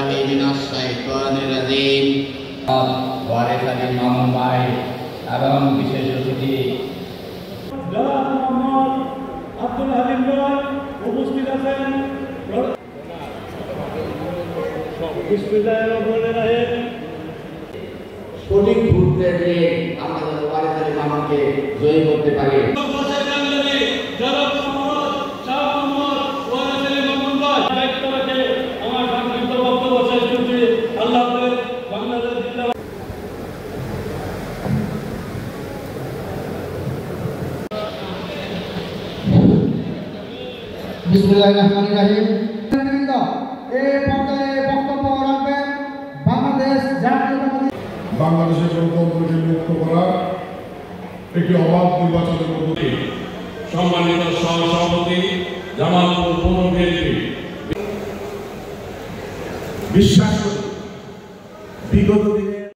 بالله من الشيطان الرجيم ওয়ারিস আলী মামুন ভাই এবং বিশেষ অতিথি মোহাম্মদ আব্দুল হালিম ভাই উপস্থিত আছেন। সঠিক ঘুরতে গিয়ে আমরা ওয়ারিস আলী মামুনকে জয়ী করতে পারি। বিসমিল্লাহিররহমানিররহিম। এই পর্যায়ে বক্তব্য রাখবেন বাংলাদেশের গণতন্ত্রকে মুক্ত করা একটি অবাধ নির্বাচনের পদ্ধতি। সম্মানিত সহসভাপতি জামালপুর পৌর বিএনপি, বিশ্বাস করি বিগত দিনে